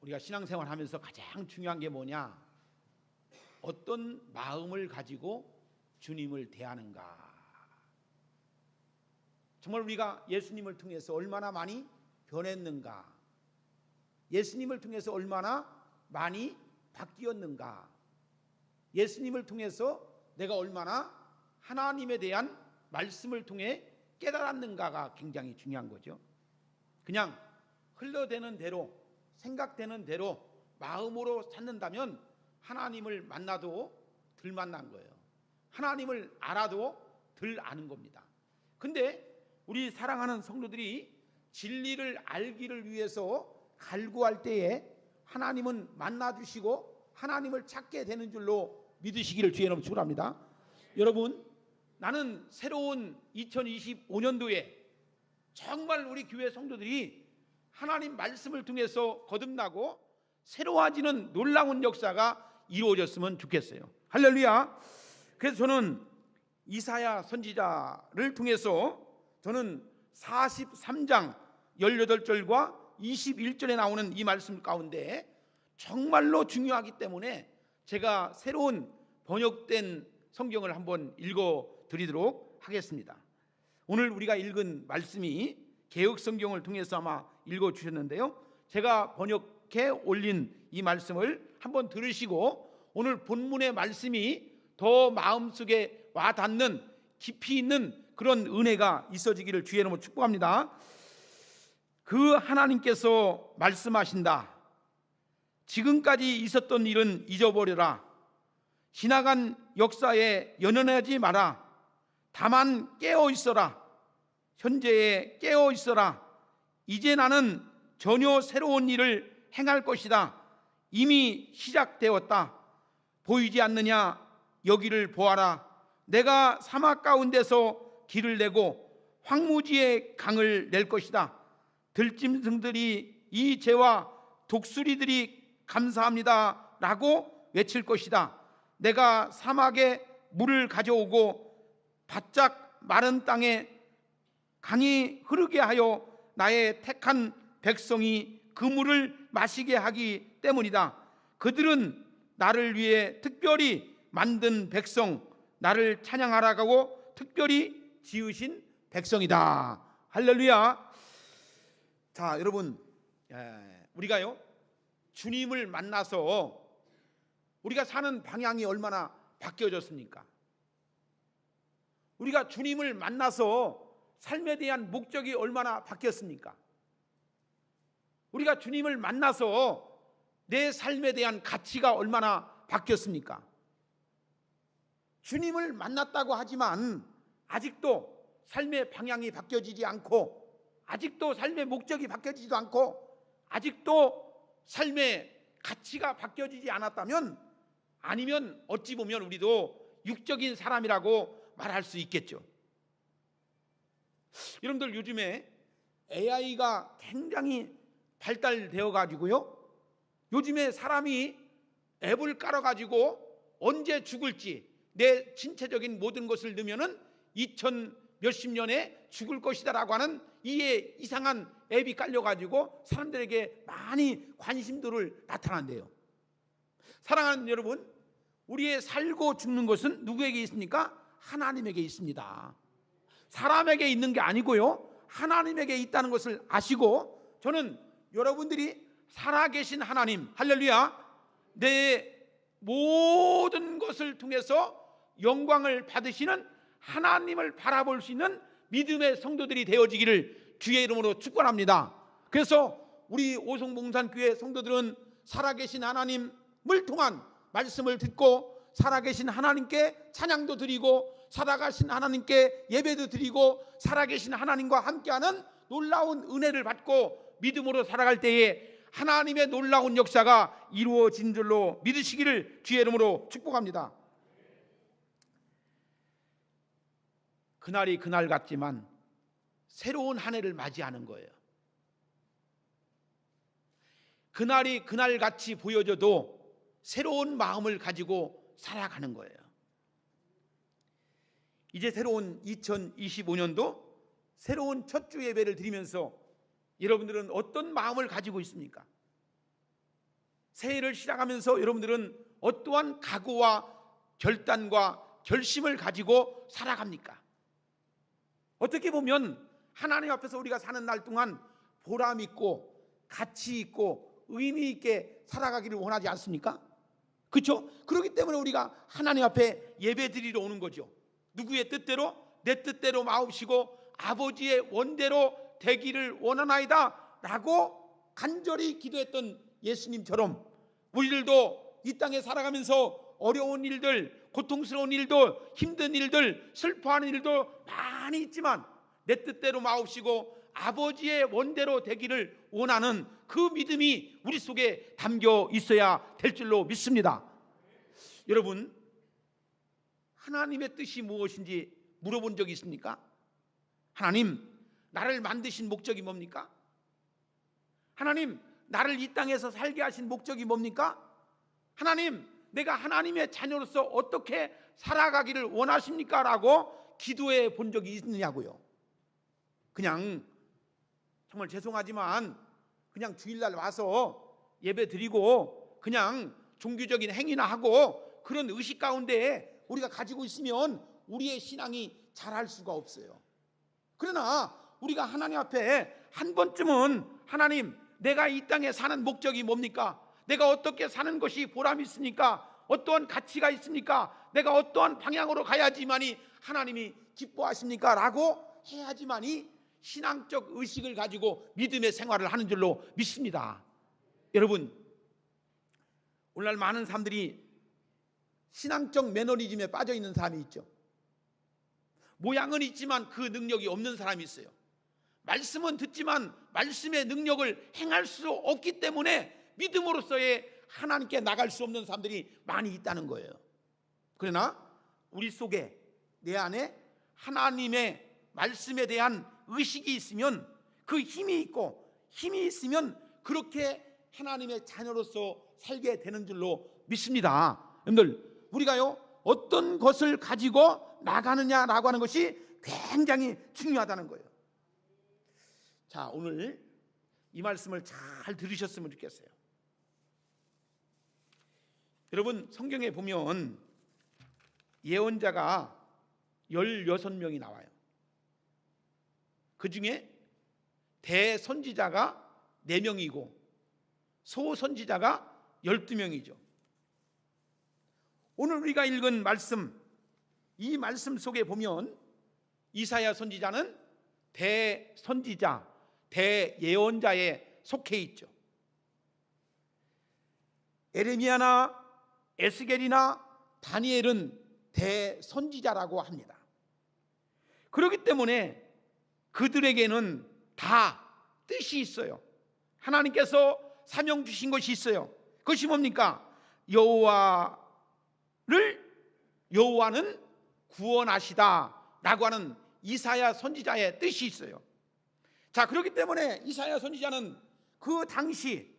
우리가 신앙생활 하면서 가장 중요한 게 뭐냐? 어떤 마음을 가지고 주님을 대하는가? 정말 우리가 예수님을 통해서 얼마나 많이 변했는가? 예수님을 통해서 얼마나 많이 바뀌었는가? 예수님을 통해서 내가 얼마나 하나님에 대한 말씀을 통해 깨달았는가가 굉장히 중요한 거죠. 그냥 흘러대는 대로, 생각되는 대로 마음으로 찾는다면 하나님을 만나도 덜 만난 거예요. 하나님을 알아도 덜 아는 겁니다. 근데 우리 사랑하는 성도들이 진리를 알기를 위해서 갈구할 때에 하나님은 만나주시고 하나님을 찾게 되는 줄로 믿으시기를 주의 이름으로 축원합니다. 여러분, 나는 새로운 2025년도에 정말 우리 교회 성도들이 하나님 말씀을 통해서 거듭나고 새로워지는 놀라운 역사가 이루어졌으면 좋겠어요. 할렐루야. 그래서 저는 이사야 선지자를 통해서 저는 43장 18절과 21절에 나오는 이 말씀 가운데 정말로 중요하기 때문에 제가 새로운 번역된 성경을 한번 읽어드리도록 하겠습니다. 오늘 우리가 읽은 말씀이 개역 성경을 통해서 아마 읽어주셨는데요, 제가 번역해 올린 이 말씀을 한번 들으시고 오늘 본문의 말씀이 더 마음속에 와닿는 깊이 있는 그런 은혜가 있어지기를 주의 이름으로 축복합니다. 그 하나님께서 말씀하신다. 지금까지 있었던 일은 잊어버려라. 지나간 역사에 연연하지 마라. 다만 깨어 있어라. 현재에 깨어 있어라. 이제 나는 전혀 새로운 일을 행할 것이다. 이미 시작되었다. 보이지 않느냐? 여기를 보아라. 내가 사막 가운데서 길을 내고 황무지에 강을 낼 것이다. 들짐승들이 이 죄와 독수리들이 감사합니다 라고 외칠 것이다. 내가 사막에 물을 가져오고 바짝 마른 땅에 강이 흐르게 하여 나의 택한 백성이 그 물을 마시게 하기 때문이다. 그들은 나를 위해 특별히 만든 백성, 나를 찬양하라고 특별히 지으신 백성이다. 할렐루야. 자, 여러분, 우리가요 주님을 만나서 우리가 사는 방향이 얼마나 바뀌어졌습니까? 우리가 주님을 만나서 삶에 대한 목적이 얼마나 바뀌었습니까? 우리가 주님을 만나서 내 삶에 대한 가치가 얼마나 바뀌었습니까? 주님을 만났다고 하지만 아직도 삶의 방향이 바뀌어지지 않고, 아직도 삶의 목적이 바뀌어지지도 않고, 아직도 삶의 가치가 바뀌어지지 않았다면, 아니면 어찌 보면 우리도 육적인 사람이라고 말할 수 있겠죠. 여러분들, 요즘에 AI가 굉장히 발달되어 가지고요, 요즘에 사람이 앱을 깔아 가지고 언제 죽을지 내 신체적인 모든 것을 넣으면은 2000 몇십 년에 죽을 것이다라고 하는 이 이상한 앱이 깔려가지고 사람들에게 많이 관심도를 나타난대요. 사랑하는 여러분, 우리의 살고 죽는 것은 누구에게 있습니까? 하나님에게 있습니다. 사람에게 있는 게 아니고요, 하나님에게 있다는 것을 아시고, 저는 여러분들이 살아계신 하나님, 할렐루야, 내 모든 것을 통해서 영광을 받으시는 하나님을 바라볼 수 있는 믿음의 성도들이 되어지기를 주의 이름으로 축원합니다. 그래서 우리 오송봉산교회 성도들은 살아계신 하나님을 통한 말씀을 듣고 살아계신 하나님께 찬양도 드리고 살아계신 하나님께 예배도 드리고 살아계신 하나님과 함께하는 놀라운 은혜를 받고 믿음으로 살아갈 때에 하나님의 놀라운 역사가 이루어진 줄로 믿으시기를 주의 이름으로 축복합니다. 그날이 그날 같지만 새로운 한 해를 맞이하는 거예요. 그날이 그날 같이 보여져도 새로운 마음을 가지고 살아가는 거예요. 이제 새로운 2025년도 새로운 첫 주 예배를 드리면서 여러분들은 어떤 마음을 가지고 있습니까? 새해를 시작하면서 여러분들은 어떠한 각오와 결단과 결심을 가지고 살아갑니까? 어떻게 보면 하나님 앞에서 우리가 사는 날 동안 보람 있고 가치 있고 의미 있게 살아가기를 원하지 않습니까? 그렇죠? 그렇기 때문에 우리가 하나님 앞에 예배 드리러 오는 거죠. 누구의 뜻대로? 내 뜻대로 마옵시고 아버지의 원대로 되기를 원하나이다 라고 간절히 기도했던 예수님처럼 우리들도 이 땅에 살아가면서 어려운 일들, 고통스러운 일도, 힘든 일들, 슬퍼하는 일도 많이 있지만 내 뜻대로 마옵시고 아버지의 원대로 되기를 원하는 그 믿음이 우리 속에 담겨 있어야 될 줄로 믿습니다. 여러분, 하나님의 뜻이 무엇인지 물어본 적이 있습니까? 하나님, 나를 만드신 목적이 뭡니까? 하나님, 나를 이 땅에서 살게 하신 목적이 뭡니까? 하나님, 내가 하나님의 자녀로서 어떻게 살아가기를 원하십니까? 라고 기도해 본 적이 있느냐고요. 그냥 정말 죄송하지만 그냥 주일날 와서 예배 드리고 그냥 종교적인 행위나 하고 그런 의식 가운데 우리가 가지고 있으면 우리의 신앙이 자랄 수가 없어요. 그러나 우리가 하나님 앞에 한 번쯤은 하나님, 내가 이 땅에 사는 목적이 뭡니까? 내가 어떻게 사는 것이 보람이 있습니까? 어떠한 가치가 있습니까? 내가 어떠한 방향으로 가야지만이 하나님이 기뻐하십니까? 라고 해야지만이 신앙적 의식을 가지고 믿음의 생활을 하는 줄로 믿습니다. 여러분, 오늘날 많은 사람들이 신앙적 매너리즘에 빠져 있는 사람이 있죠. 모양은 있지만 그 능력이 없는 사람이 있어요. 말씀은 듣지만 말씀의 능력을 행할 수 없기 때문에 믿음으로서의 하나님께 나갈 수 없는 사람들이 많이 있다는 거예요. 그러나 우리 속에, 내 안에 하나님의 말씀에 대한 의식이 있으면, 그 힘이 있고 힘이 있으면 그렇게 하나님의 자녀로서 살게 되는 줄로 믿습니다. 여러분들, 우리가요 어떤 것을 가지고 나가느냐라고 하는 것이 굉장히 중요하다는 거예요. 자, 오늘 이 말씀을 잘 들으셨으면 좋겠어요. 여러분, 성경에 보면 예언자가 16명이 나와요. 그 중에 대선지자가 4명이고 소선지자가 12명이죠. 오늘 우리가 읽은 말씀, 이 말씀 속에 보면 이사야 선지자는 대선지자, 대예언자에 속해 있죠. 에레미야나 에스겔이나 다니엘은 대선지자라고 합니다. 그렇기 때문에 그들에게는 다 뜻이 있어요. 하나님께서 사명 주신 것이 있어요. 그것이 뭡니까? 여호와는 구원하시다 라고 하는 이사야 선지자의 뜻이 있어요. 자, 그렇기 때문에 이사야 선지자는 그 당시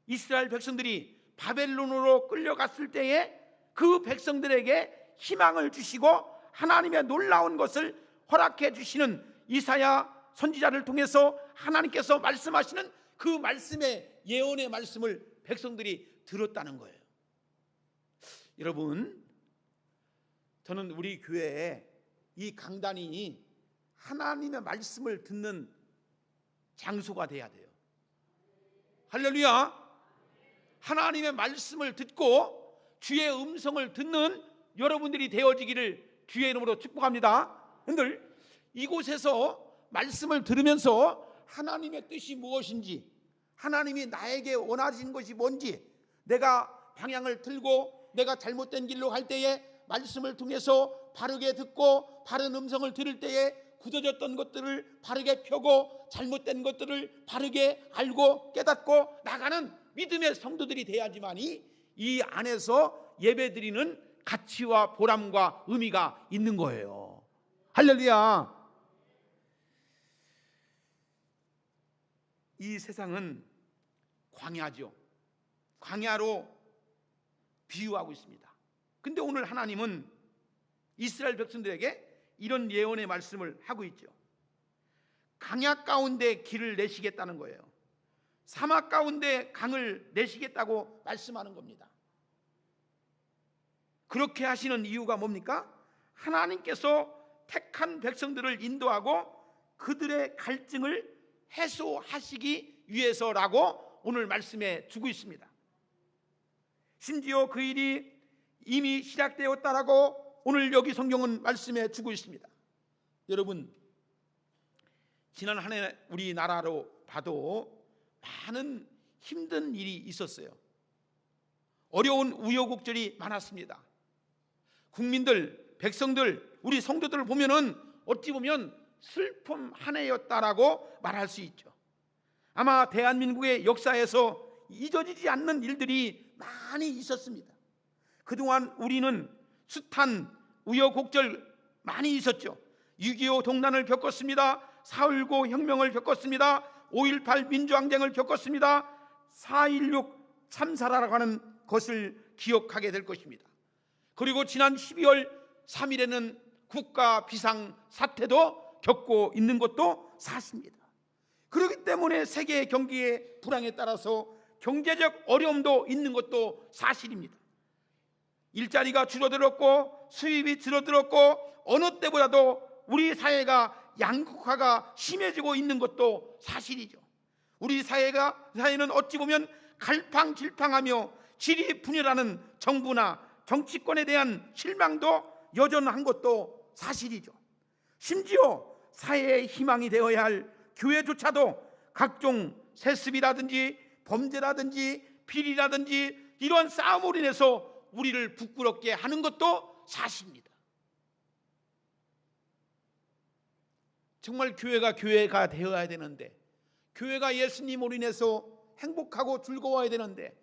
이스라엘 백성들이 바벨론으로 끌려갔을 때에 그 백성들에게 희망을 주시고 하나님의 놀라운 것을 허락해 주시는 이사야 선지자를 통해서 하나님께서 말씀하시는 그 말씀의 예언의 말씀을 백성들이 들었다는 거예요. 여러분, 저는 우리 교회에 이 강단이 하나님의 말씀을 듣는 장소가 돼야 돼요. 할렐루야. 하나님의 말씀을 듣고 주의 음성을 듣는 여러분들이 되어지기를 주의 이름으로 축복합니다. 여러분들, 이곳에서 말씀을 들으면서 하나님의 뜻이 무엇인지, 하나님이 나에게 원하시는 것이 뭔지, 내가 방향을 틀고 내가 잘못된 길로 갈 때에 말씀을 통해서 바르게 듣고 바른 음성을 들을 때에 굳어졌던 것들을 바르게 펴고 잘못된 것들을 바르게 알고 깨닫고 나가는 믿음의 성도들이 돼야지만이 이 안에서 예배드리는 가치와 보람과 의미가 있는 거예요. 할렐루야. 이 세상은 광야죠. 광야로 비유하고 있습니다. 근데 오늘 하나님은 이스라엘 백성들에게 이런 예언의 말씀을 하고 있죠. 광야 가운데 길을 내시겠다는 거예요. 사막 가운데 강을 내시겠다고 말씀하는 겁니다. 그렇게 하시는 이유가 뭡니까? 하나님께서 택한 백성들을 인도하고 그들의 갈증을 해소하시기 위해서라고 오늘 말씀에 주고 있습니다. 심지어 그 일이 이미 시작되었다라고 오늘 여기 성경은 말씀해 주고 있습니다. 여러분, 지난 한 해 우리나라로 봐도 많은 힘든 일이 있었어요. 어려운 우여곡절이 많았습니다. 국민들, 백성들, 우리 성도들을 보면은 어찌 보면 슬픔 한 해였다라고 말할 수 있죠. 아마 대한민국의 역사에서 잊어지지 않는 일들이 많이 있었습니다. 그동안 우리는 숱한 우여곡절 많이 있었죠. 6.25 동란을 겪었습니다. 4.19 혁명을 겪었습니다. 5.18 민주항쟁을 겪었습니다. 4.16 참사라고 하는 것을 기억하게 될 것입니다. 그리고 지난 12월 3일에는 국가 비상사태도 겪고 있는 것도 사실입니다. 그렇기 때문에 세계 경기의 불황에 따라서 경제적 어려움도 있는 것도 사실입니다. 일자리가 줄어들었고 수입이 줄어들었고 어느 때보다도 우리 사회가 양극화가 심해지고 있는 것도 사실이죠. 우리 사회는 어찌 보면 갈팡질팡하며 지리분열하는 정부나 정치권에 대한 실망도 여전한 것도 사실이죠. 심지어 사회의 희망이 되어야 할 교회조차도 각종 세습이라든지 범죄라든지 비리라든지 이런 싸움으로 인해서 우리를 부끄럽게 하는 것도 사실입니다. 정말 교회가 되어야 되는데, 교회가 예수님으로 인해서 행복하고 즐거워야 되는데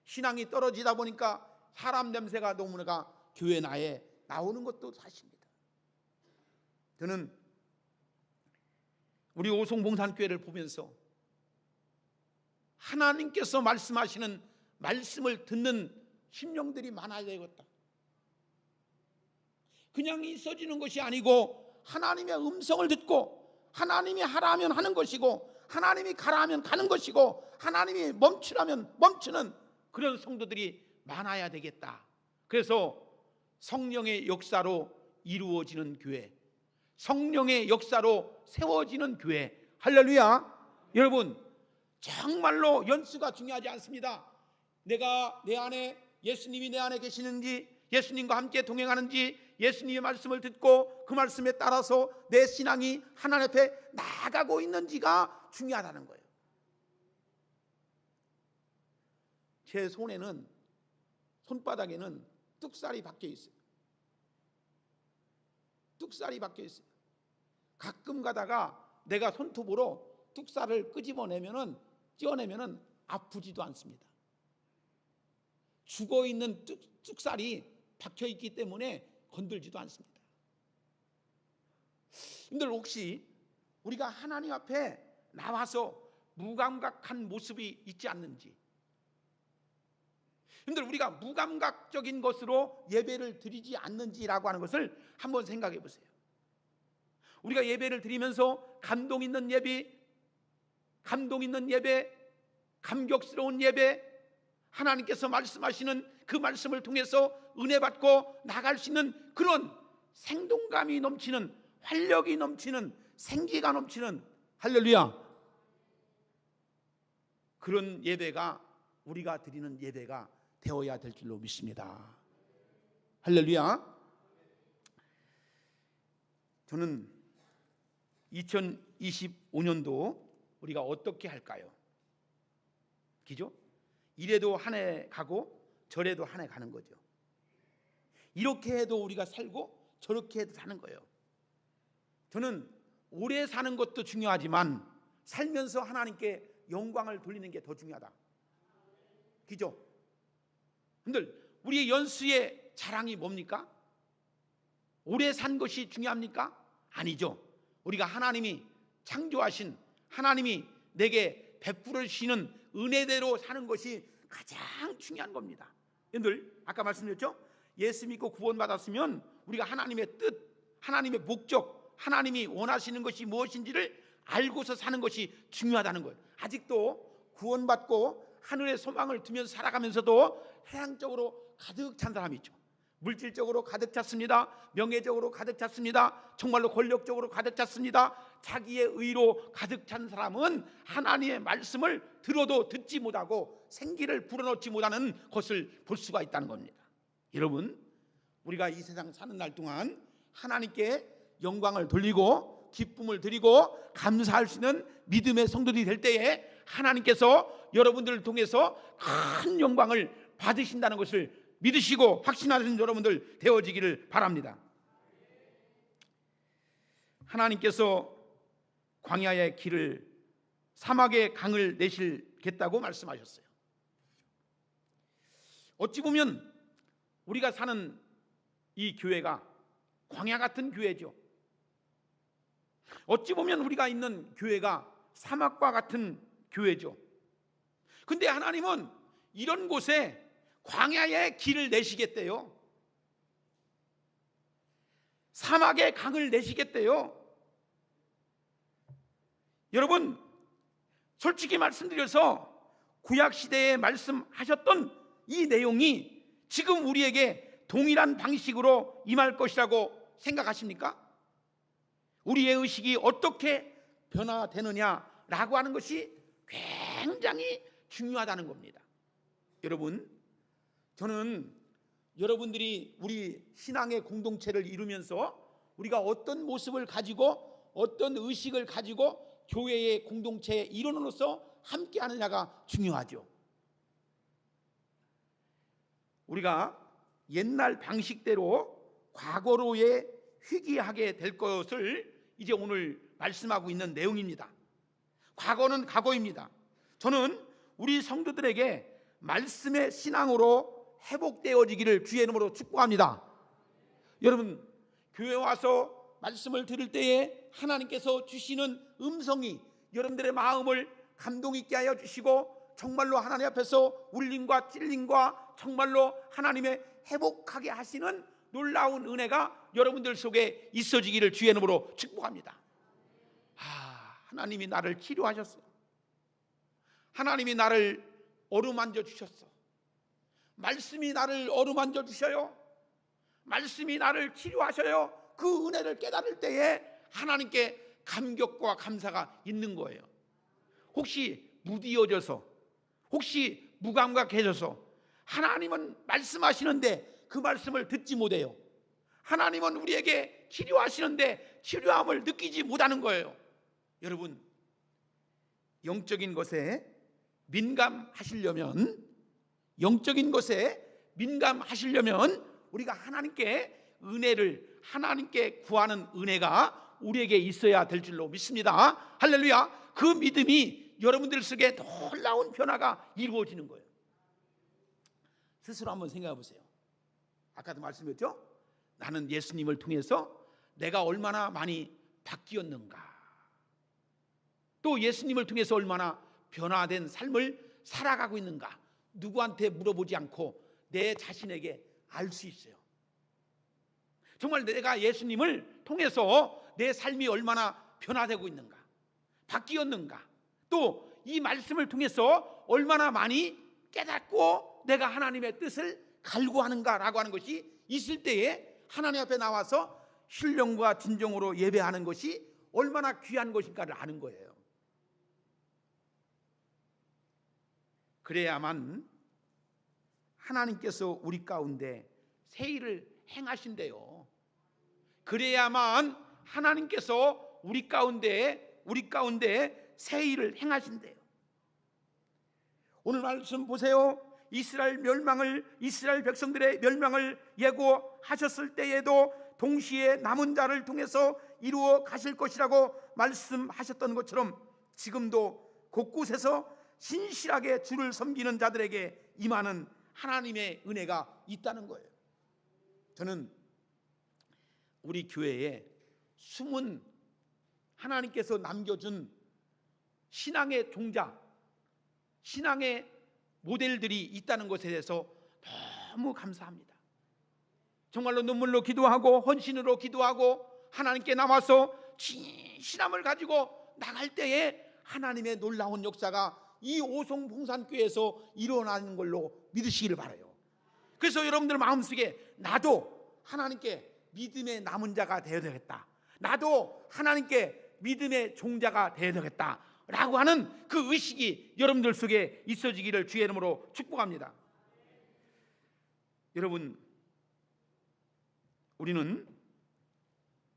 신앙이 떨어지다 보니까 사람 냄새가 너무나 교회 나에 나오는 것도 사실입니다. 저는 우리 오송봉산교회를 보면서 하나님께서 말씀하시는 말씀을 듣는 심령들이 많아야 되겠다. 그냥 있어지는 것이 아니고 하나님의 음성을 듣고 하나님이 하라면 하는 것이고 하나님이 가라면 가는 것이고 하나님이 멈추라면 멈추는 그런 성도들이 많아야 되겠다. 그래서 성령의 역사로 이루어지는 교회, 성령의 역사로 세워지는 교회. 할렐루야. 여러분, 정말로 연수가 중요하지 않습니다. 내가 내 안에, 예수님이 내 안에 계시는지, 예수님과 함께 동행하는지, 예수님의 말씀을 듣고 그 말씀에 따라서 내 신앙이 하나님 앞에 나아가고 있는지가 중요하다는 거예요. 제 손바닥에는 뚝살이 박혀 있어요. 뚝살이 박혀 있어요. 가끔 가다가 내가 손톱으로 뚝살을 찌어내면은 아프지도 않습니다. 죽어있는 뚝살이 박혀 있기 때문에 건들지도 않습니다. 근데 혹시 우리가 하나님 앞에 나와서 무감각한 모습이 있지 않는지, 근데 우리가 무감각적인 것으로 예배를 드리지 않는지라고 하는 것을 한번 생각해 보세요. 우리가 예배를 드리면서 감동 있는 예배, 감격스러운 예배, 하나님께서 말씀하시는 그 말씀을 통해서 은혜 받고 나갈 수 있는 그런 생동감이 넘치는, 활력이 넘치는, 생기가 넘치는, 할렐루야, 그런 예배가 우리가 드리는 예배가 되어야 될 줄로 믿습니다. 할렐루야. 저는 2025년도 우리가 어떻게 할까요? 그죠? 이래도 한 해 가고 저래도 한 해 가는 거죠. 이렇게 해도 우리가 살고 저렇게 해도 사는 거예요. 저는 오래 사는 것도 중요하지만 살면서 하나님께 영광을 돌리는 게 더 중요하다. 그죠? 근데 우리의 연수의 자랑이 뭡니까? 오래 산 것이 중요합니까? 아니죠. 우리가 하나님이 창조하신, 하나님이 내게 베풀어 주시는 은혜대로 사는 것이 가장 중요한 겁니다. 여러분들, 아까 말씀드렸죠? 예수 믿고 구원받았으면 우리가 하나님의 뜻, 하나님의 목적, 하나님이 원하시는 것이 무엇인지를 알고서 사는 것이 중요하다는 거예요. 아직도 구원받고 하늘의 소망을 두면서 살아가면서도 해양적으로 가득 찬 사람이죠. 물질적으로 가득 찼습니다. 명예적으로 가득 찼습니다. 정말로 권력적으로 가득 찼습니다. 자기의 의로 가득 찬 사람은 하나님의 말씀을 들어도 듣지 못하고 생기를 불어넣지 못하는 것을 볼 수가 있다는 겁니다. 여러분, 우리가 이 세상 사는 날 동안 하나님께 영광을 돌리고 기쁨을 드리고 감사할 수 있는 믿음의 성도들이 될 때에 하나님께서 여러분들을 통해서 큰 영광을 받으신다는 것을 믿으시고 확신하는 여러분들 되어지기를 바랍니다. 하나님께서 광야의 길을, 사막의 강을 내시겠다고 말씀하셨어요. 어찌 보면 우리가 사는 이 교회가 광야 같은 교회죠. 어찌 보면 우리가 있는 교회가 사막과 같은 교회죠. 근데 하나님은 이런 곳에 광야의 길을 내시겠대요. 사막의 강을 내시겠대요. 여러분, 솔직히 말씀드려서 구약시대에 말씀하셨던 이 내용이 지금 우리에게 동일한 방식으로 임할 것이라고 생각하십니까? 우리의 의식이 어떻게 변화되느냐라고 하는 것이 굉장히 중요하다는 겁니다. 여러분, 저는 여러분들이 우리 신앙의 공동체를 이루면서 우리가 어떤 모습을 가지고 어떤 의식을 가지고 교회의 공동체의 일원으로서 함께 하느냐가 중요하죠. 우리가 옛날 방식대로 과거로에 회귀하게 될 것을 이제 오늘 말씀하고 있는 내용입니다. 과거는 과거입니다. 저는 우리 성도들에게 말씀의 신앙으로 회복되어지기를 주의 이름으로 축복합니다. 여러분, 교회 와서 말씀을 들을 때에 하나님께서 주시는 음성이 여러분들의 마음을 감동 있게 하여 주시고 정말로 하나님 앞에서 울림과 찔림과 정말로 하나님의 회복하게 하시는 놀라운 은혜가 여러분들 속에 있어지기를 주의 이름으로 축복합니다. 하나님이 나를 치료하셨어. 하나님이 나를 어루만져 주셨어. 말씀이 나를 어루만져 주셔요. 말씀이 나를 치료하셔요. 그 은혜를 깨달을 때에 하나님께 감격과 감사가 있는 거예요. 혹시 무디어져서, 혹시 무감각해져서 하나님은 말씀하시는데 그 말씀을 듣지 못해요. 하나님은 우리에게 치료하시는데 치료함을 느끼지 못하는 거예요. 여러분, 영적인 것에 민감하시려면, 영적인 것에 민감하시려면 우리가 하나님께 은혜를, 하나님께 구하는 은혜가 우리에게 있어야 될 줄로 믿습니다. 할렐루야. 그 믿음이 여러분들 속에 놀라운 변화가 이루어지는 거예요. 스스로 한번 생각해 보세요. 아까도 말씀했죠? 나는 예수님을 통해서 내가 얼마나 많이 바뀌었는가, 또 예수님을 통해서 얼마나 변화된 삶을 살아가고 있는가, 누구한테 물어보지 않고 내 자신에게 알 수 있어요. 정말 내가 예수님을 통해서 내 삶이 얼마나 변화되고 있는가, 바뀌었는가, 또 이 말씀을 통해서 얼마나 많이 깨닫고 내가 하나님의 뜻을 갈구하는가라고 하는 것이 있을 때에 하나님 앞에 나와서 신령과 진정으로 예배하는 것이 얼마나 귀한 것인가를 아는 거예요. 그래야만 하나님께서 우리 가운데 새 일을 행하신대요. 그래야만 하나님께서 우리 가운데 새 일을 행하신대요. 오늘 말씀 보세요. 이스라엘 백성들의 멸망을 예고하셨을 때에도 동시에 남은 자를 통해서 이루어 가실 것이라고 말씀하셨던 것처럼 지금도 곳곳에서 신실하게 주를 섬기는 자들에게 임하는 하나님의 은혜가 있다는 거예요. 저는 우리 교회에 숨은 하나님께서 남겨준 신앙의 종자, 신앙의 모델들이 있다는 것에 대해서 너무 감사합니다. 정말로 눈물로 기도하고 헌신으로 기도하고 하나님께 나와서 진실함을 가지고 나갈 때에 하나님의 놀라운 역사가 이 오송봉산교회에서 일어나는 걸로 믿으시기를 바라요. 그래서 여러분들 마음속에 나도 하나님께 믿음의 남은 자가 되어야 되겠다, 나도 하나님께 믿음의 종자가 되어야 되겠다 라고 하는 그 의식이 여러분들 속에 있어지기를 주의 이름으로 축복합니다. 여러분, 우리는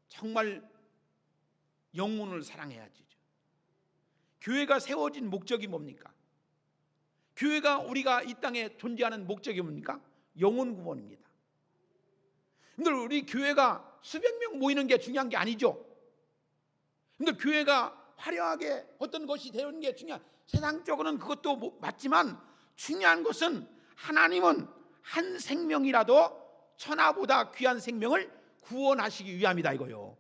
정말 영혼을 사랑해야지. 교회가 세워진 목적이 뭡니까? 교회가 우리가 이 땅에 존재하는 목적이 뭡니까? 영혼 구원입니다. 근데 우리 교회가 수백 명 모이는 게 중요한 게 아니죠. 근데 교회가 화려하게 어떤 것이 되는 게 중요한, 세상적으로는 그것도 맞지만 중요한 것은 하나님은 한 생명이라도 천하보다 귀한 생명을 구원하시기 위함이다 이거요.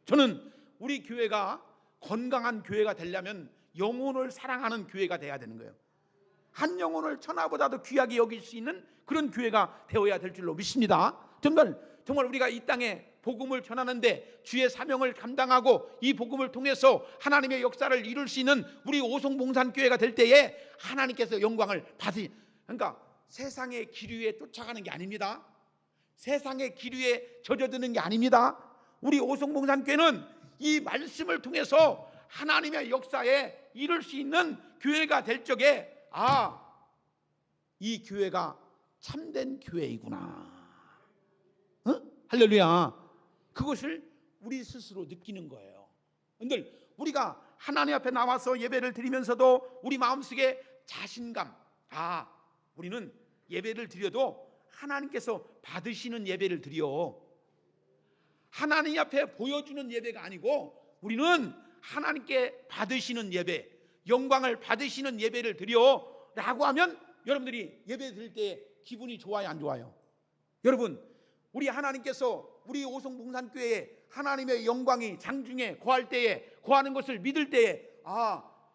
저는 우리 교회가 건강한 교회가 되려면 영혼을 사랑하는 교회가 돼야 되는 거예요. 한 영혼을 천하보다도 귀하게 여길 수 있는 그런 교회가 되어야 될 줄로 믿습니다. 정말 우리가 이 땅에 복음을 전하는데 주의 사명을 감당하고 이 복음을 통해서 하나님의 역사를 이룰 수 있는 우리 오송봉산교회가 될 때에 하나님께서 영광을 그러니까 세상의 기류에 쫓아가는 게 아닙니다. 세상의 기류에 젖어드는 게 아닙니다. 우리 오송봉산교회는 이 말씀을 통해서 하나님의 역사에 이룰 수 있는 교회가 될 적에 이 교회가 참된 교회이구나. 할렐루야. 그것을 우리 스스로 느끼는 거예요. 여러분들, 우리가 하나님 앞에 나와서 예배를 드리면서도 우리 마음속에 자신감, 우리는 예배를 드려도 하나님께서 받으시는 예배를 드려. 하나님 앞에 보여주는 예배가 아니고 우리는 하나님께 받으시는 예배, 영광을 받으시는 예배를 드려 라고 하면 여러분들이 예배 드릴 때 기분이 좋아요, 안 좋아요? 여러분, 우리 하나님께서 우리 오송봉산교회에 하나님의 영광이 장중에 거할 때에, 거하는 것을 믿을 때에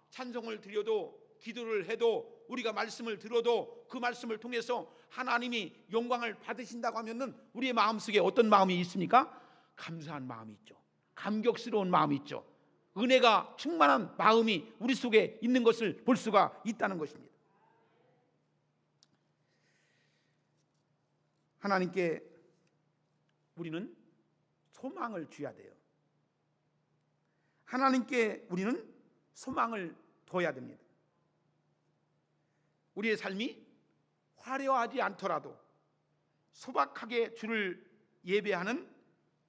찬송을 드려도, 기도를 해도, 우리가 말씀을 들어도 그 말씀을 통해서 하나님이 영광을 받으신다고 하면은 우리의 마음속에 어떤 마음이 있습니까? 감사한 마음이 있죠. 감격스러운 마음이 있죠. 은혜가 충만한 마음이 우리 속에 있는 것을 볼 수가 있다는 것입니다. 하나님께 우리는 소망을 줘야 돼요. 하나님께 우리는 소망을 둬야 됩니다. 우리의 삶이 화려하지 않더라도 소박하게 주를 예배하는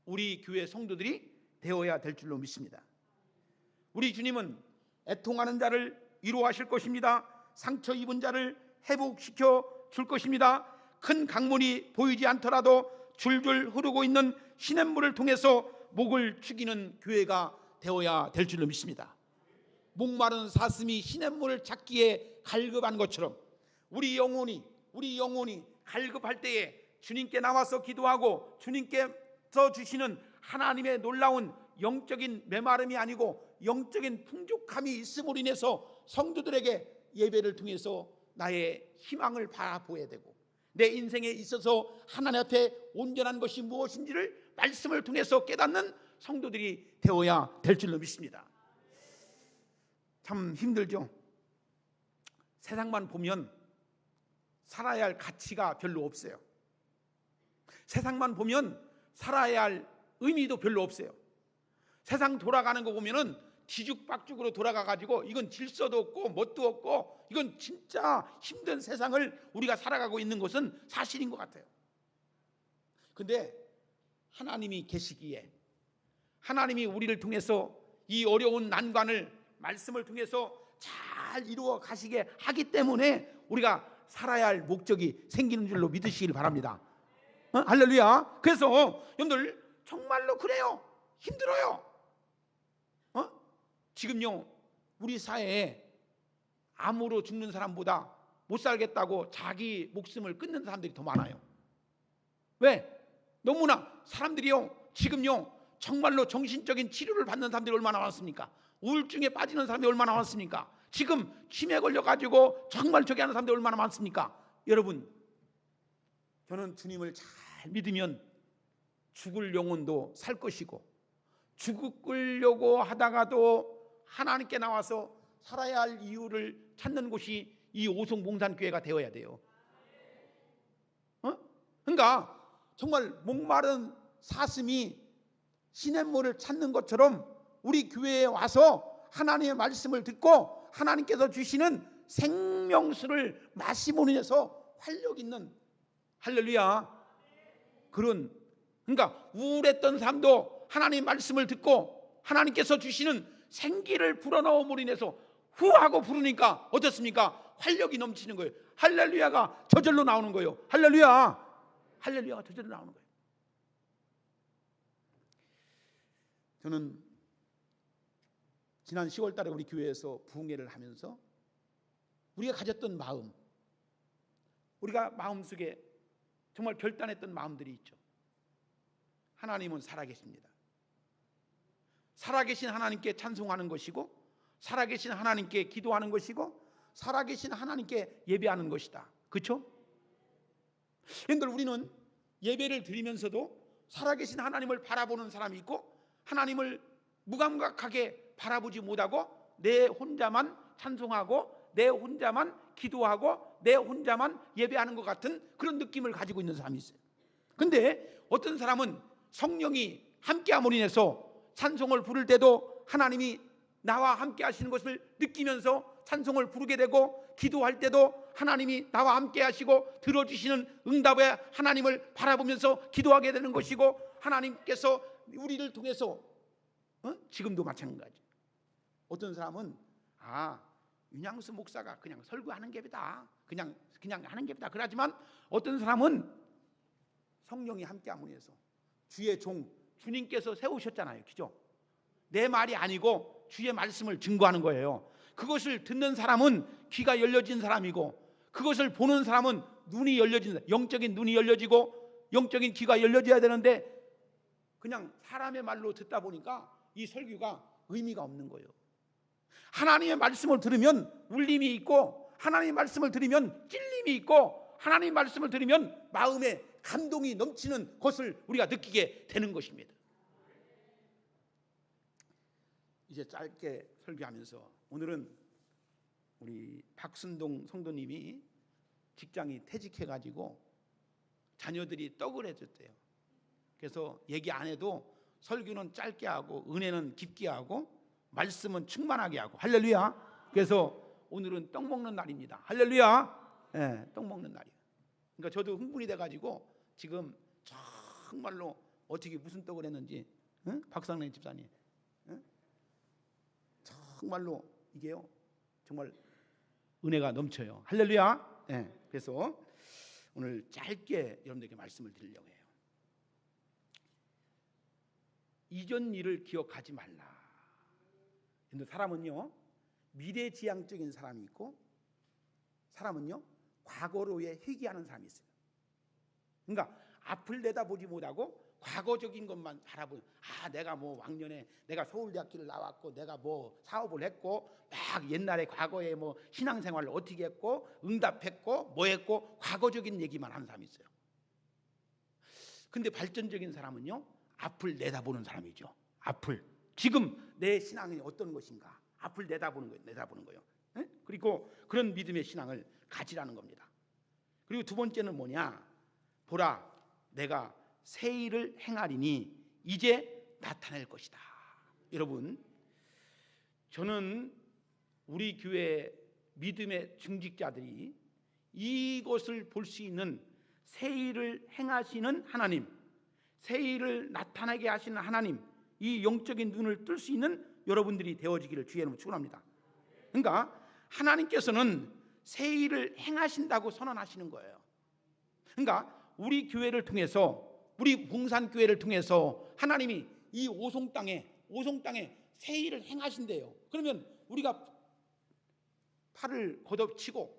우리 교회 성도들이 되어야 될 줄로 믿습니다. 우리 주님은 애통하는 자를 위로하실 것입니다. 상처 입은 자를 회복시켜 줄 것입니다. 큰 강물이 보이지 않더라도 줄줄 흐르고 있는 시냇물을 통해서 목을 축이는 교회가 되어야 될 줄로 믿습니다. 목마른 사슴이 시냇물을 찾기에 갈급한 것처럼 우리 영혼이 갈급할 때에 주님께 나와서 기도하고 주님께서 주시는 하나님의 놀라운 영적인 메마름이 아니고 영적인 풍족함이 있음으로 인해서 성도들에게 예배를 통해서 나의 희망을 바라보아야 되고, 내 인생에 있어서 하나님 앞에 온전한 것이 무엇인지를 말씀을 통해서 깨닫는 성도들이 되어야 될 줄로 믿습니다. 참 힘들죠. 세상만 보면 살아야 할 가치가 별로 없어요. 세상만 보면 살아야 할 의미도 별로 없어요. 세상 돌아가는 거 보면은 뒤죽박죽으로 돌아가가지고 이건 질서도 없고 뭣도 없고 이건 진짜 힘든 세상을 우리가 살아가고 있는 것은 사실인 것 같아요. 근데 하나님이 계시기에, 하나님이 우리를 통해서 이 어려운 난관을 말씀을 통해서 잘 이루어 가시게 하기 때문에 우리가 살아야 할 목적이 생기는 줄로 믿으시길 바랍니다. 할렐루야. 그래서 여러분들 정말로 그래요. 힘들어요. 지금요 우리 사회에 암으로 죽는 사람보다 못 살겠다고 자기 목숨을 끊는 사람들이 더 많아요. 왜? 너무나 사람들이요 지금요 정말로 정신적인 치료를 받는 사람들이 얼마나 많습니까? 우울증에 빠지는 사람들이 얼마나 많습니까? 지금 치매 걸려가지고 정말 저기 하는 사람들이 얼마나 많습니까? 여러분, 저는 주님을 잘 믿으면 죽을 영혼도 살 것이고, 죽으려고 하다가도 하나님께 나와서 살아야 할 이유를 찾는 곳이 이 오송 몽산교회가 되어야 돼요. 그러니까 정말 목마른 사슴이 시냇물을 찾는 것처럼 우리 교회에 와서 하나님의 말씀을 듣고 하나님께서 주시는 생명수를 마시므로 인해서 활력 있는, 할렐루야, 그런, 그러니까 우울했던 사람도 하나님의 말씀을 듣고 하나님께서 주시는 생기를 불어넣음으로 인해서 후하고 부르니까 어떻습니까? 활력이 넘치는 거예요. 할렐루야가 저절로 나오는 거예요. 할렐루야, 할렐루야가 저절로 나오는 거예요. 저는 지난 10월 달에 우리 교회에서 부흥회를 하면서 우리가 가졌던 마음, 우리가 마음속에 정말 결단했던 마음들이 있죠. 하나님은 살아계십니다. 살아계신 하나님께 찬송하는 것이고, 살아계신 하나님께 기도하는 것이고, 살아계신 하나님께 예배하는 것이다. 그렇죠? 그런데 우리는 예배를 드리면서도 살아계신 하나님을 바라보는 사람이 있고, 하나님을 무감각하게 바라보지 못하고 내 혼자만 찬송하고 내 혼자만 기도하고 내 혼자만 예배하는 것 같은 그런 느낌을 가지고 있는 사람이 있어요. 근데 어떤 사람은 성령이 함께함으로 인해서 찬송을 부를 때도 하나님이 나와 함께 하시는 것을 느끼면서 찬송을 부르게 되고, 기도할 때도 하나님이 나와 함께 하시고 들어주시는 응답의 하나님을 바라보면서 기도하게 되는 것이고, 하나님께서 우리를 통해서 지금도 마찬가지. 어떤 사람은 윤양수 목사가 그냥 설교하는 게다, 그냥 하는 게다 그러지만, 어떤 사람은 성령이 함께함으로 해서 주의 종 주님께서 세우셨잖아요. 그죠? 내 말이 아니고 주의 말씀을 증거하는 거예요. 그것을 듣는 사람은 귀가 열려진 사람이고, 그것을 보는 사람은 눈이 열려진, 영적인 눈이 열려지고 영적인 귀가 열려져야 되는데, 그냥 사람의 말로 듣다 보니까 이 설교가 의미가 없는 거예요. 하나님의 말씀을 들으면 울림이 있고, 하나님의 말씀을 들으면 찔림이 있고, 하나님의 말씀을 들으면 마음에 감동이 넘치는 것을 우리가 느끼게 되는 것입니다. 이제 짧게 설교하면서, 오늘은 우리 박순동 성도님이 직장이 퇴직해가지고 자녀들이 떡을 해줬대요. 그래서 얘기 안 해도 설교는 짧게 하고 은혜는 깊게 하고 말씀은 충만하게 하고, 할렐루야. 그래서 오늘은 떡 먹는 날입니다. 할렐루야. 네, 떡 먹는 날이에요. 그러니까 저도 흥분이 돼가지고 지금 정말로 어떻게 무슨 떡을 했는지, 박상래 집사님, 정말로 이게요 정말 은혜가 넘쳐요. 할렐루야. 네, 그래서 오늘 짧게 여러분들에게 말씀을 드리려고 해요. 이전 일을 기억하지 말라. 근데 사람은요 미래지향적인 사람이 있고, 사람은요 과거로에 회귀하는 사람이 있어요. 그러니까 앞을 내다보지 못하고 과거적인 것만 바라보는, 내가 뭐 왕년에 내가 서울대학교를 나왔고 내가 뭐 사업을 했고 막 옛날에 과거에 뭐 신앙생활을 어떻게 했고 응답했고 뭐 했고 과거적인 얘기만 하는 사람이 있어요. 근데 발전적인 사람은요 앞을 내다보는 사람이죠. 앞을, 지금 내 신앙이 어떤 것인가, 앞을 내다보는 거예요. 그리고 그런 믿음의 신앙을 가지라는 겁니다. 그리고 두 번째는 뭐냐, 보라 내가 새 일을 행하리니 이제 나타낼 것이다. 여러분, 저는 우리 교회 믿음의 중직자들이 이것을 볼 수 있는 새 일을 행하시는 하나님, 새 일을 나타나게 하시는 하나님, 이 영적인 눈을 뜰 수 있는 여러분들이 되어지기를 주의 이름으로 축원합니다. 그러니까 하나님께서는 새 일을 행하신다고 선언하시는 거예요. 그러니까 우리 교회를 통해서, 우리 봉산교회를 통해서 하나님이 이 오송 땅에 새 일을 행하신대요. 그러면 우리가 팔을 걷어치고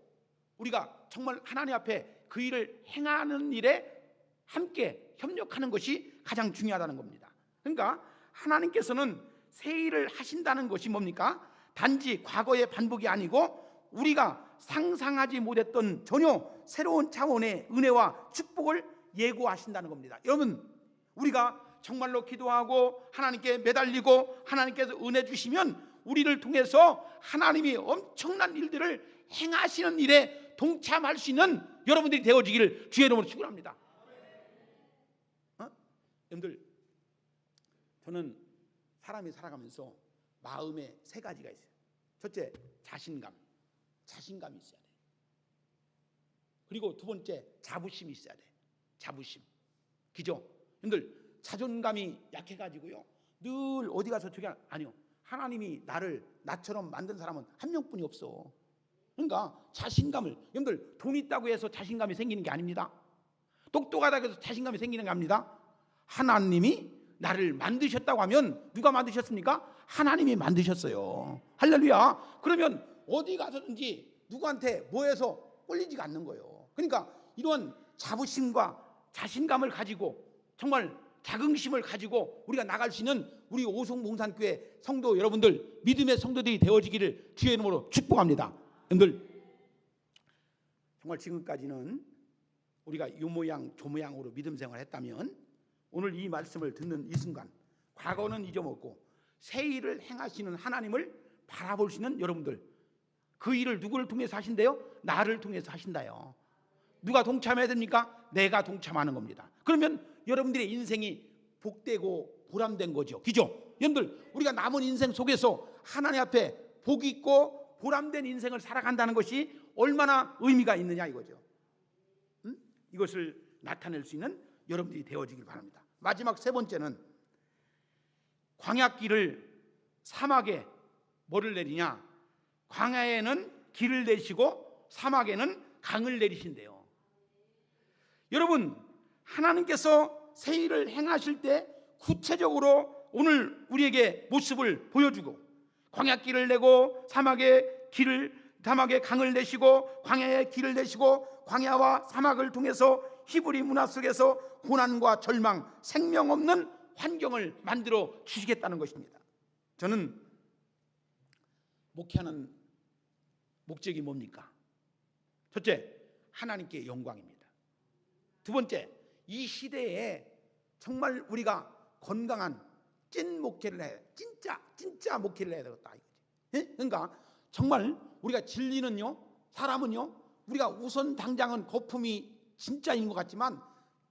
우리가 정말 하나님 앞에 그 일을 행하는 일에 함께 협력하는 것이 가장 중요하다는 겁니다. 그러니까 하나님께서는 새 일을 하신다는 것이 뭡니까? 단지 과거의 반복이 아니고 우리가 상상하지 못했던 전혀 새로운 차원의 은혜와 축복을 예고하신다는 겁니다. 여러분, 우리가 정말로 기도하고 하나님께 매달리고 하나님께서 은혜 주시면 우리를 통해서 하나님이 엄청난 일들을 행하시는 일에 동참할 수 있는 여러분들이 되어지기를 주의 이름으로 축원합니다. 여러분들, 저는 사람이 살아가면서 마음에 세 가지가 있어요. 첫째, 자신감이 있어야 돼. 그리고 두 번째, 자부심이 있어야 돼. 자부심. 그죠? 여러분들, 자존감이 약해가지고요, 늘 어디 가서 저기, 아니요, 하나님이 나처럼 만든 사람은 한 명뿐이 없어. 그러니까 자신감을, 여러분들, 돈 있다고 해서 자신감이 생기는 게 아닙니다. 똑똑하다고 해서 자신감이 생기는 게 아닙니다. 하나님이 나를 만드셨다고 하면 누가 만드셨습니까? 하나님이 만드셨어요. 할렐루야. 그러면 어디 가서든지 누구한테 뭐해서 꼴리지가 않는 거예요. 그러니까 이런 자부심과 자신감을 가지고, 정말 자긍심을 가지고 우리가 나갈 수 있는 우리 오송봉산교회 성도 여러분들, 믿음의 성도들이 되어지기를 주의 이름으로 축복합니다. 여러분들, 정말 지금까지는 우리가 이 모양 저 모양으로 믿음 생활을 했다면, 오늘 이 말씀을 듣는 이 순간 과거는 잊어먹고 새 일을 행하시는 하나님을 바라볼 수 있는 여러분들, 그 일을 누구를 통해서 하신대요? 나를 통해서 하신다요. 누가 동참해야 됩니까? 내가 동참하는 겁니다. 그러면 여러분들의 인생이 복되고 보람된 거죠. 그죠? 여러분들, 우리가 남은 인생 속에서 하나님 앞에 복 있고 보람된 인생을 살아간다는 것이 얼마나 의미가 있느냐 이거죠. 이것을 나타낼 수 있는 여러분들이 되어지길 바랍니다. 마지막 세 번째는, 광야길을 사막에 뭐를 내리냐? 광야에는 길을 내시고 사막에는 강을 내리신대요. 여러분, 하나님께서 새 일을 행하실 때 구체적으로 오늘 우리에게 모습을 보여주고, 광야길을 내고 사막에 강을 내시고 광야에 길을 내시고 광야와 사막을 통해서 히브리 문화 속에서 고난과 절망, 생명 없는 환경을 만들어 주시겠다는 것입니다. 저는 목회하는 목적이 뭡니까? 첫째, 하나님께 영광입니다. 두 번째, 이 시대에 정말 우리가 건강한 찐 목회를 해야, 진짜 목회를 해야 되겠다. 그러니까 정말 우리가 진리는요, 사람은요, 우리가 우선 당장은 거품이 진짜인 것 같지만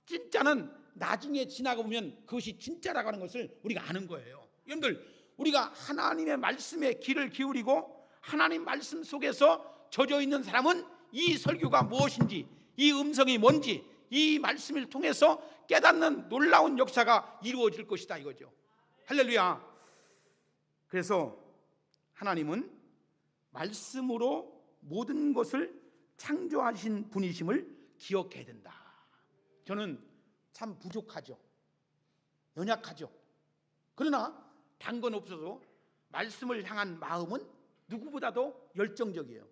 진짜는 나중에 지나가 보면 그것이 진짜라고 하는 것을 우리가 아는 거예요. 여러분들, 우리가 하나님의 말씀에 귀를 기울이고 하나님 말씀 속에서 젖어 있는 사람은 이 설교가 무엇인지, 이 음성이 뭔지, 이 말씀을 통해서 깨닫는 놀라운 역사가 이루어질 것이다 이거죠. 할렐루야. 그래서 하나님은 말씀으로 모든 것을 창조하신 분이심을 기억해야 된다. 저는 참 부족하죠. 연약하죠. 그러나 단건 없어도 말씀을 향한 마음은 누구보다도 열정적이에요.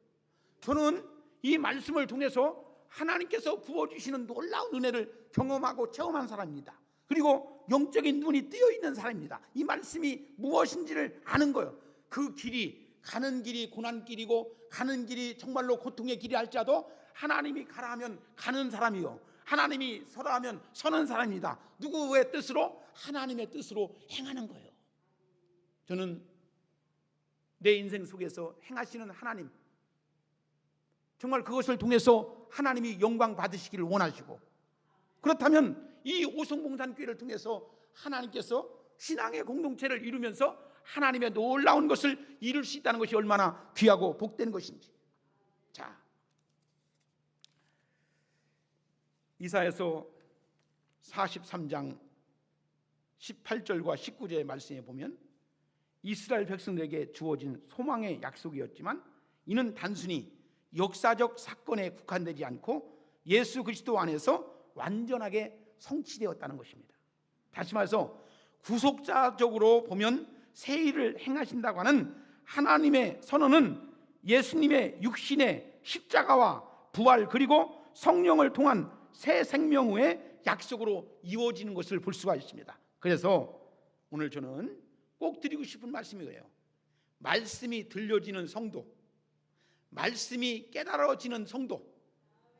저는 이 말씀을 통해서 하나님께서 부어주시는 놀라운 은혜를 경험하고 체험한 사람입니다. 그리고 영적인 눈이 뜨여있는 사람입니다. 이 말씀이 무엇인지를 아는 거예요. 그 길이, 가는 길이 고난길이고 가는 길이 정말로 고통의 길이 할지라도 하나님이 가라 하면 가는 사람이요, 하나님이 서라 하면 서는 사람입니다. 누구의 뜻으로? 하나님의 뜻으로 행하는 거예요. 저는 내 인생 속에서 행하시는 하나님, 정말 그것을 통해서 하나님이 영광 받으시기를 원하시고, 그렇다면 이 오송봉산교회를 통해서 하나님께서 신앙의 공동체를 이루면서 하나님의 놀라운 것을 이룰 수 있다는 것이 얼마나 귀하고 복된 것인지. 자, 이사야서 43장 18절과 19절의 말씀에 보면, 이스라엘 백성들에게 주어진 소망의 약속이었지만 이는 단순히 역사적 사건에 국한되지 않고 예수 그리스도 안에서 완전하게 성취되었다는 것입니다. 다시 말해서 구속자적으로 보면 새 일을 행하신다고 하는 하나님의 선언은 예수님의 육신의 십자가와 부활, 그리고 성령을 통한 새 생명 후의 약속으로 이루어지는 것을 볼 수가 있습니다. 그래서 오늘 저는 꼭 드리고 싶은 말씀이에요. 말씀이 들려지는 성도, 말씀이 깨달아지는 성도,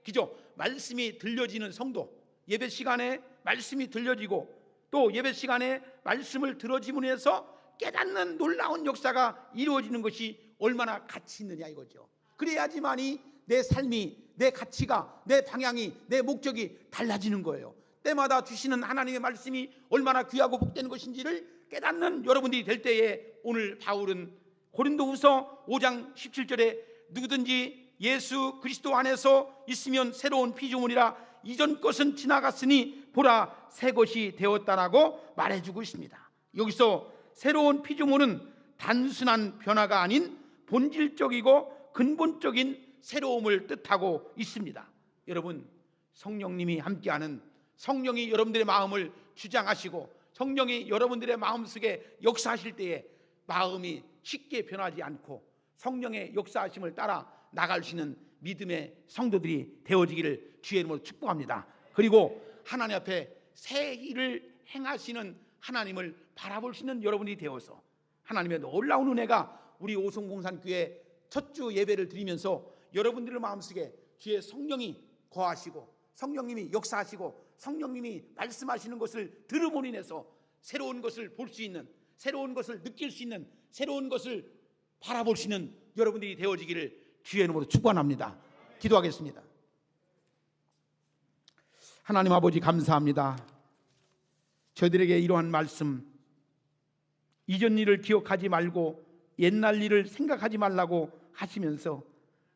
그죠? 말씀이 들려지는 성도, 예배 시간에 말씀이 들려지고 또 예배 시간에 말씀을 들어짐으로 해서 깨닫는 놀라운 역사가 이루어지는 것이 얼마나 가치 있느냐 이거죠. 그래야지만이 내 삶이, 내 가치가, 내 방향이, 내 목적이 달라지는 거예요. 때마다 주시는 하나님의 말씀이 얼마나 귀하고 복되는 것인지를 깨닫는 여러분들이 될 때에 오늘 바울은 고린도후서 5장 17절에 누구든지 예수 그리스도 안에서 있으면 새로운 피조물이라 이전 것은 지나갔으니 보라 새 것이 되었다라고 말해주고 있습니다. 여기서 새로운 피조물은 단순한 변화가 아닌 본질적이고 근본적인 새로움을 뜻하고 있습니다. 여러분, 성령님이 함께하는, 성령이 여러분들의 마음을 주장하시고 성령이 여러분들의 마음속에 역사하실 때에 마음이 쉽게 변하지 않고 성령의 역사하심을 따라 나갈 수 있는 믿음의 성도들이 되어지기를 주의 이름으로 축복합니다. 그리고 하나님 앞에 새 일을 행하시는 하나님을 바라볼 수 있는 여러분이 되어서 하나님의 놀라운 은혜가 우리 오송공산교회 첫 주 예배를 드리면서 여러분들의 마음속에 주의 성령이 거하시고 성령님이 역사하시고 성령님이 말씀하시는 것을 들음으로 인해서 새로운 것을 볼 수 있는, 새로운 것을 느낄 수 있는, 새로운 것을 바라볼 수 있는 여러분들이 되어지기를 주의 이름으로 축원합니다. 기도하겠습니다. 하나님 아버지 감사합니다. 저희들에게 이러한 말씀, 이전 일을 기억하지 말고 옛날 일을 생각하지 말라고 하시면서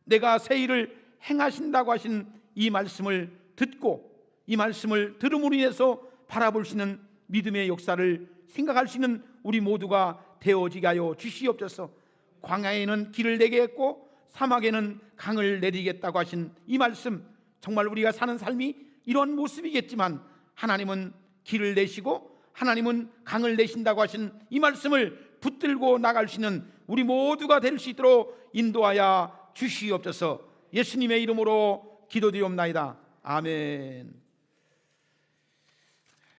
내가 새 일을 행하신다고 하신 이 말씀을 듣고 이 말씀을 들음으로 인해서 바라볼 수 있는 믿음의 역사를 생각할 수 있는 우리 모두가 되어지게 하여 주시옵소서. 광야에는 길을 내게 했고 사막에는 강을 내리겠다고 하신 이 말씀, 정말 우리가 사는 삶이 이런 모습이겠지만 하나님은 길을 내시고 하나님은 강을 내신다고 하신 이 말씀을 붙들고 나갈 수 있는 우리 모두가 될 수 있도록 인도하여 주시옵소서. 예수님의 이름으로 기도드리옵나이다. 아멘.